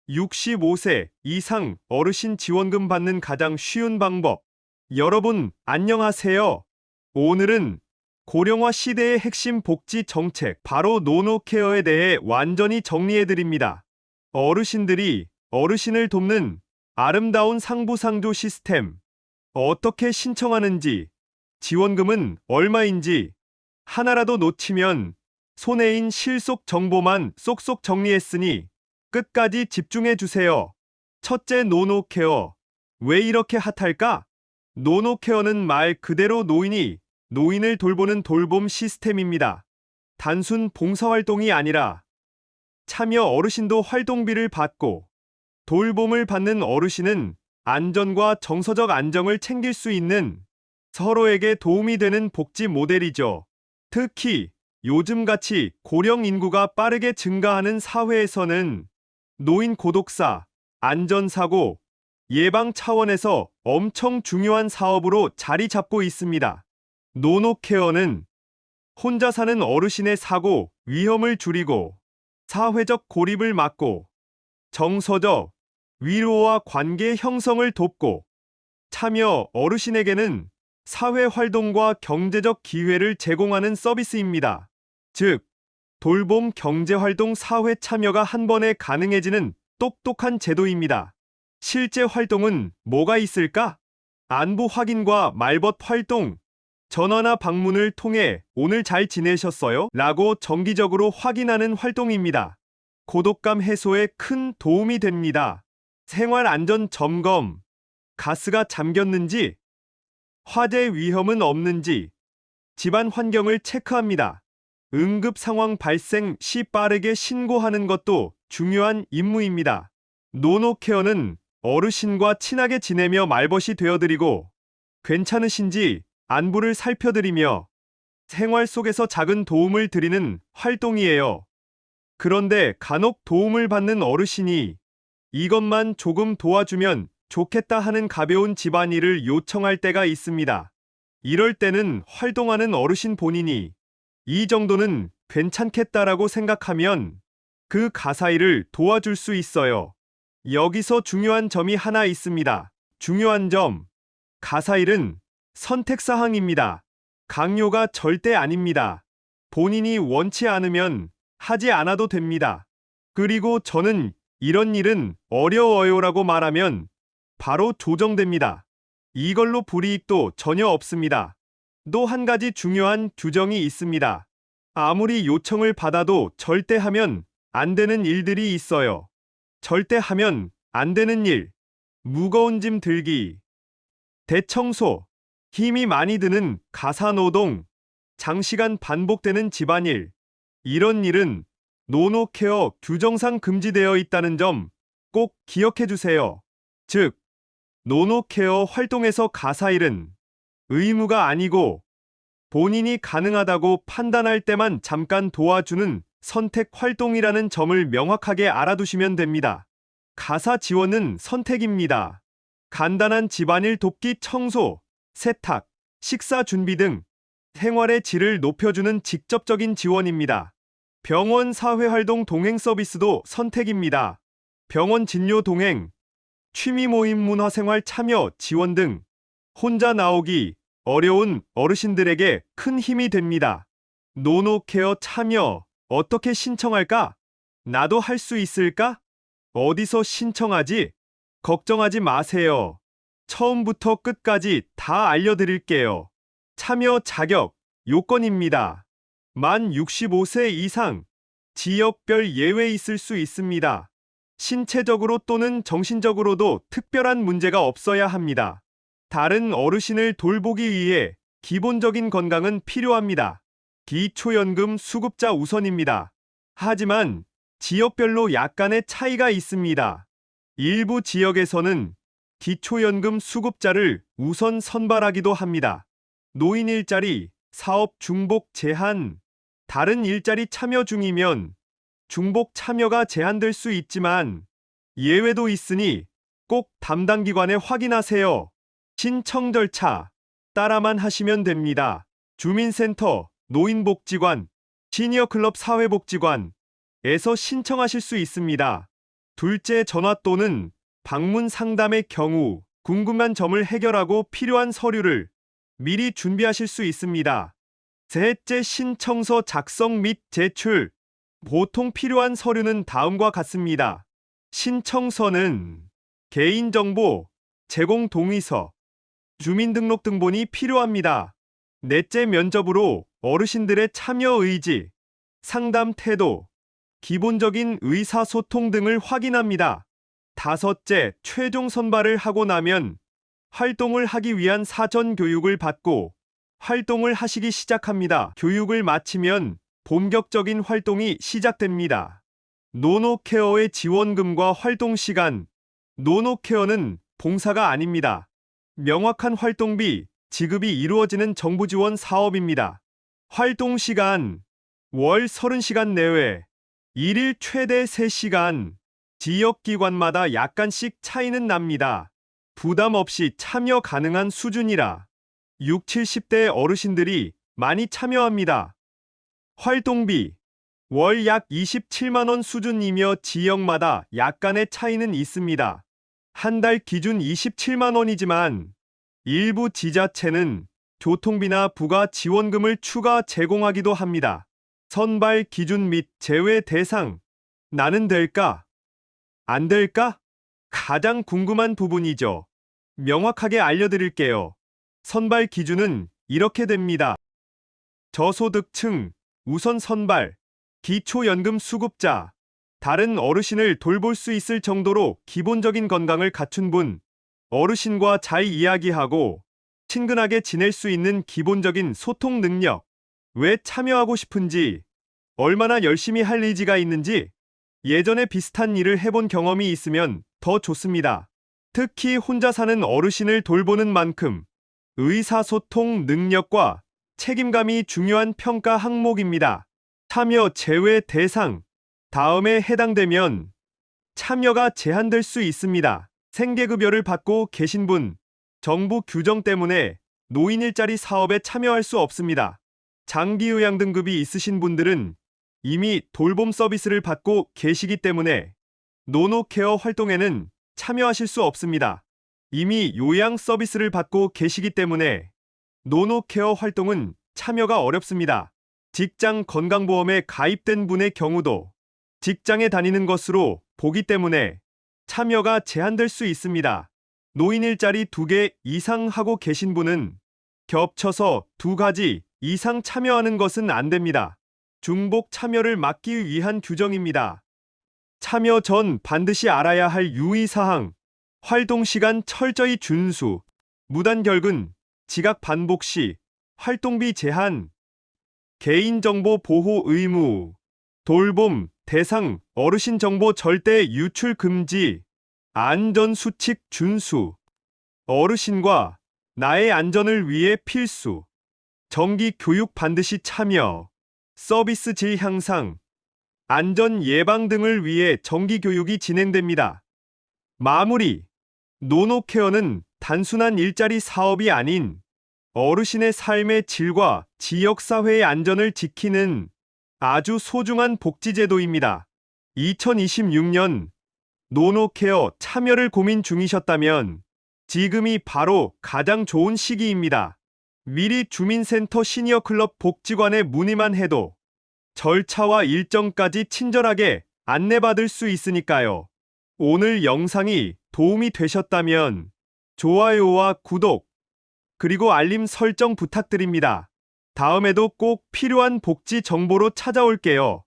65세 이상 어르신 지원금 받는 가장 쉬운 방법. 여러분, 안녕하세요. 오늘은 고령화 시대의 핵심 복지 정책, 바로 노노케어에 대해 완전히 정리해드립니다. 어르신들이 어르신을 돕는 아름다운 상부상조 시스템. 어떻게 신청하는지, 지원금은 얼마인지, 하나라도 놓치면 손해인 실속 정보만 쏙쏙 정리했으니 끝까지 집중해주세요. 첫째, 노노케어. 왜 이렇게 핫할까? 노노케어는 말 그대로 노인을 돌보는 돌봄 시스템입니다. 단순 봉사활동이 아니라 참여 어르신도 활동비를 받고, 돌봄을 받는 어르신은 안전과 정서적 안정을 챙길 수 있는, 서로에게 도움이 되는 복지 모델이죠. 특히 요즘같이 고령 인구가 빠르게 증가하는 사회에서는 노인 고독사, 안전사고, 예방 차원에서 엄청 중요한 사업으로 자리 잡고 있습니다. 노노케어는 혼자 사는 어르신의 사고 위험을 줄이고, 사회적 고립을 막고, 정서적 위로와 관계 형성을 돕고, 참여 어르신에게는 사회활동과 경제적 기회를 제공하는 서비스입니다. 즉, 돌봄 경제활동 사회 참여가 한 번에 가능해지는 똑똑한 제도입니다. 실제 활동은 뭐가 있을까? 안부 확인과 말벗 활동, 전화나 방문을 통해 "오늘 잘 지내셨어요? 라고 정기적으로 확인하는 활동입니다. 고독감 해소에 큰 도움이 됩니다. 생활 안전 점검, 가스가 잠겼는지, 화재 위험은 없는지, 집안 환경을 체크합니다. 응급 상황 발생 시 빠르게 신고하는 것도 중요한 임무입니다. 노노케어는 어르신과 친하게 지내며 말벗이 되어드리고, 괜찮으신지 안부를 살펴드리며 생활 속에서 작은 도움을 드리는 활동이에요. 그런데 간혹 도움을 받는 어르신이 "이것만 조금 도와주면 좋겠다" 하는 가벼운 집안일을 요청할 때가 있습니다. 이럴 때는 활동하는 어르신 본인이 "이 정도는 괜찮겠다라고 생각하면 그 가사일을 도와줄 수 있어요. 여기서 중요한 점이 하나 있습니다. 중요한 점. 가사일은 선택사항입니다. 강요가 절대 아닙니다. 본인이 원치 않으면 하지 않아도 됩니다. 그리고 저는 "이런 일은 어려워요라고 말하면 바로 조정됩니다. 이걸로 불이익도 전혀 없습니다. 또 한 가지 중요한 규정이 있습니다. 아무리 요청을 받아도 절대 하면 안 되는 일들이 있어요. 절대 하면 안 되는 일. 무거운 짐 들기, 대청소, 힘이 많이 드는 가사노동, 장시간 반복되는 집안일. 이런 일은 노노케어 규정상 금지되어 있다는 점 꼭 기억해 주세요. 즉, 노노케어 활동에서 가사일은 의무가 아니고 본인이 가능하다고 판단할 때만 잠깐 도와주는 선택 활동이라는 점을 명확하게 알아두시면 됩니다. 가사 지원은 선택입니다. 간단한 집안일 돕기, 청소, 세탁, 식사 준비 등 생활의 질을 높여주는 직접적인 지원입니다. 병원 사회활동 동행 서비스도 선택입니다. 병원 진료 동행, 취미 모임 문화생활 참여 지원 등 혼자 나오기 어려운 어르신들에게 큰 힘이 됩니다. 노노케어 참여 어떻게 신청할까? 나도 할 수 있을까? 어디서 신청하지? 걱정하지 마세요. 처음부터 끝까지 다 알려드릴게요. 참여 자격, 요건입니다. 만 65세 이상, 지역별 예외 있을 수 있습니다. 신체적으로 또는 정신적으로도 특별한 문제가 없어야 합니다. 다른 어르신을 돌보기 위해 기본적인 건강은 필요합니다. 기초연금 수급자 우선입니다. 하지만 지역별로 약간의 차이가 있습니다. 일부 지역에서는 기초연금 수급자를 우선 선발하기도 합니다. 노인 일자리, 사업 중복 제한, 다른 일자리 참여 중이면 중복 참여가 제한될 수 있지만 예외도 있으니 꼭 담당 기관에 확인하세요. 신청 절차 따라만 하시면 됩니다. 주민센터, 노인복지관, 시니어클럽 사회복지관에서 신청하실 수 있습니다. 둘째, 전화 또는 방문 상담의 경우 궁금한 점을 해결하고 필요한 서류를 미리 준비하실 수 있습니다. 셋째, 신청서 작성 및 제출. 보통 필요한 서류는 다음과 같습니다. 신청서는 개인정보, 제공 동의서, 주민등록등본이 필요합니다. 넷째, 면접으로 어르신들의 참여 의지, 상담 태도, 기본적인 의사소통 등을 확인합니다. 다섯째, 최종 선발을 하고 나면 활동을 하기 위한 사전 교육을 받고 활동을 하시기 시작합니다. 교육을 마치면 본격적인 활동이 시작됩니다. 노노케어의 지원금과 활동 시간. 노노케어는 봉사가 아닙니다. 명확한 활동비, 지급이 이루어지는 정부 지원 사업입니다. 활동 시간, 월 30시간 내외, 일일 최대 3시간, 지역기관마다 약간씩 차이는 납니다. 부담 없이 참여 가능한 수준이라 6, 70대 어르신들이 많이 참여합니다. 활동비, 월 약 27만 원 수준이며 지역마다 약간의 차이는 있습니다. 한 달 기준 27만 원이지만 일부 지자체는 교통비나 부가 지원금을 추가 제공하기도 합니다. 선발 기준 및 제외 대상. 나는 될까? 안 될까? 가장 궁금한 부분이죠. 명확하게 알려드릴게요. 선발 기준은 이렇게 됩니다. 저소득층, 우선 선발, 기초연금 수급자, 다른 어르신을 돌볼 수 있을 정도로 기본적인 건강을 갖춘 분, 어르신과 잘 이야기하고 친근하게 지낼 수 있는 기본적인 소통 능력, 왜 참여하고 싶은지, 얼마나 열심히 할 의지가 있는지, 예전에 비슷한 일을 해본 경험이 있으면 더 좋습니다. 특히 혼자 사는 어르신을 돌보는 만큼 의사소통 능력과 책임감이 중요한 평가 항목입니다. 참여 제외 대상. 다음에 해당되면 참여가 제한될 수 있습니다. 생계급여를 받고 계신 분, 정부 규정 때문에 노인 일자리 사업에 참여할 수 없습니다. 장기요양 등급이 있으신 분들은 이미 돌봄 서비스를 받고 계시기 때문에 노노케어 활동에는 참여하실 수 없습니다. 이미 요양 서비스를 받고 계시기 때문에 노노케어 활동은 참여가 어렵습니다. 직장 건강보험에 가입된 분의 경우도 직장에 다니는 것으로 보기 때문에 참여가 제한될 수 있습니다. 노인 일자리 2개 이상 하고 계신 분은 겹쳐서 2가지 이상 참여하는 것은 안 됩니다. 중복 참여를 막기 위한 규정입니다. 참여 전 반드시 알아야 할 유의사항. 활동 시간 철저히 준수. 무단 결근, 지각 반복 시, 활동비 제한, 개인정보 보호 의무, 돌봄, 대상, 어르신 정보 절대 유출 금지, 안전수칙 준수, 어르신과 나의 안전을 위해 필수, 정기 교육 반드시 참여, 서비스 질 향상, 안전 예방 등을 위해 정기 교육이 진행됩니다. 마무리. 노노케어는 단순한 일자리 사업이 아닌 어르신의 삶의 질과 지역사회의 안전을 지키는 아주 소중한 복지제도입니다. 2026년 노노케어 참여를 고민 중이셨다면 지금이 바로 가장 좋은 시기입니다. 미리 주민센터 시니어클럽 복지관에 문의만 해도 절차와 일정까지 친절하게 안내받을 수 있으니까요. 오늘 영상이 도움이 되셨다면 좋아요와 구독, 그리고 알림 설정 부탁드립니다. 다음에도 꼭 필요한 복지 정보로 찾아올게요.